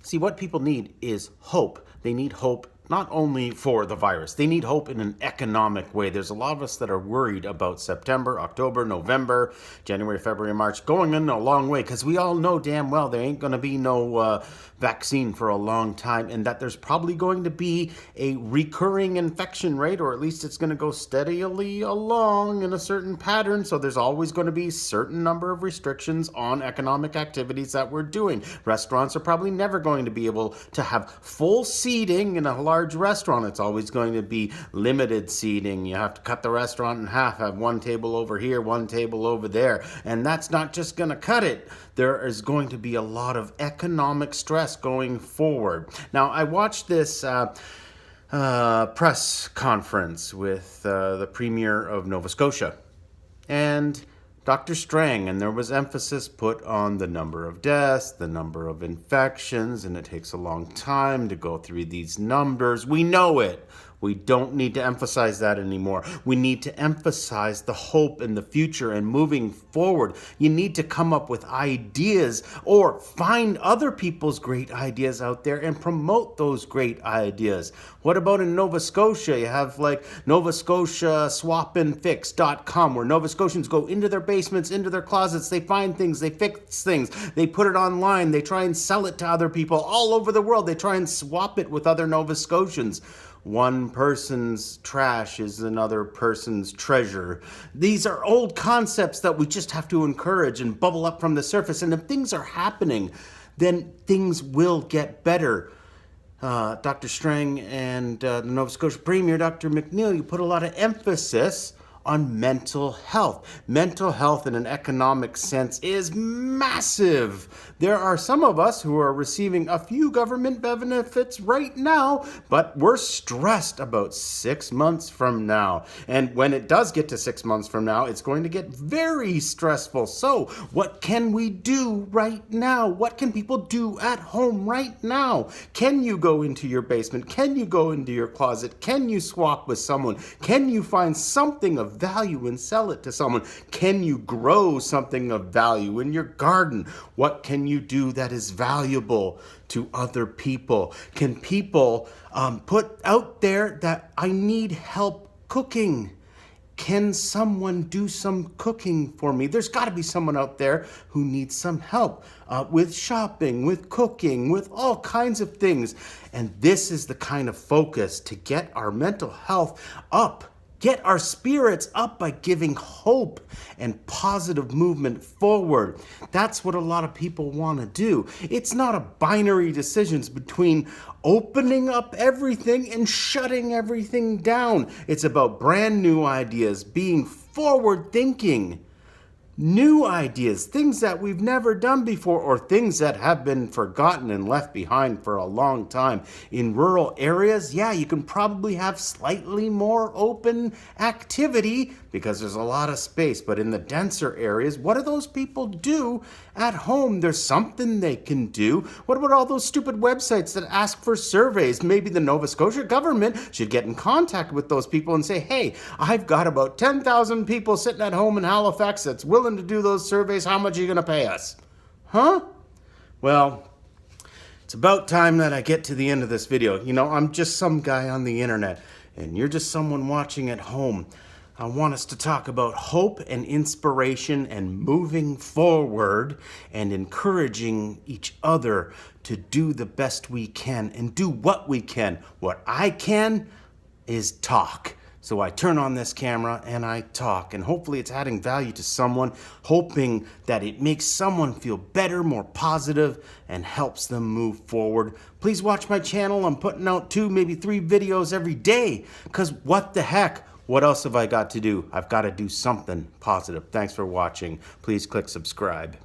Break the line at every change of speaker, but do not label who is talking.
See, what people need is hope. They need hope not only for the virus, they need hope in an economic way. There's a lot of us that are worried about September, October, November, January, February, March, going in a long way, because we all know damn well there ain't going to be no vaccine for a long time, and that there's probably going to be a recurring infection rate, or at least it's going to go steadily along in a certain pattern. So there's always going to be a certain number of restrictions on economic activities that we're doing. Restaurants are probably never going to be able to have full seating in a large restaurant. It's always going to be limited seating. You have to cut the restaurant in half, have one table over here, one table over there, and that's not just going to cut it. There is going to be a lot of economic stress going forward. Now, I watched this press conference with the Premier of Nova Scotia and Dr. Strang, and there was emphasis put on the number of deaths, the number of infections, and it takes a long time to go through these numbers. We know it. We don't need to emphasize that anymore. We need to emphasize the hope in the future and moving forward. You need to come up with ideas or find other people's great ideas out there and promote those great ideas. What about in Nova Scotia? You have like Nova Scotia swapandfix.com, where Nova Scotians go into their basements, into their closets, they find things, they fix things, they put it online, they try and sell it to other people all over the world. They try and swap it with other Nova Scotians. One person's trash is another person's treasure. These are old concepts that we just have to encourage and bubble up from the surface. And if things are happening, then things will get better. Dr. Strang and the Nova Scotia Premier, Dr. McNeil, you put a lot of emphasis on mental health. Mental health in an economic sense is massive. There are some of us who are receiving a few government benefits right now, but we're stressed about 6 months from now. And when it does get to 6 months from now, it's going to get very stressful. So what can we do right now? What can people do at home right now? Can you go into your basement? Can you go into your closet? Can you swap with someone? Can you find something of value and sell it to someone? Can you grow something of value in your garden? What can you do that is valuable to other people? Can people put out there that I need help cooking? Can someone do some cooking for me? There's got to be someone out there who needs some help with shopping, with cooking, with all kinds of things. And this is the kind of focus to get our mental health up. Get our spirits up by giving hope and positive movement forward. That's what a lot of people want to do. It's not a binary decisions between opening up everything and shutting everything down. It's about brand new ideas, being forward thinking. New ideas, things that we've never done before, or things that have been forgotten and left behind for a long time. In rural areas, yeah, you can probably have slightly more open activity because there's a lot of space. But in the denser areas, what do those people do at home? There's something they can do. What about all those stupid websites that ask for surveys? Maybe the Nova Scotia government should get in contact with those people and say, hey, I've got about 10,000 people sitting at home in Halifax that's willing to do those surveys. How much are you going to pay us? Huh? Well, it's about time that I get to the end of this video. You know, I'm just some guy on the internet, and you're just someone watching at home. I want us to talk about hope and inspiration and moving forward and encouraging each other to do the best we can and do what we can. What I can is talk. So I turn on this camera and I talk, and hopefully it's adding value to someone, hoping that it makes someone feel better, more positive, and helps them move forward. Please watch my channel. I'm putting out 2, maybe 3 videos every day, because what the heck? What else have I got to do? I've got to do something positive. Thanks for watching. Please click subscribe.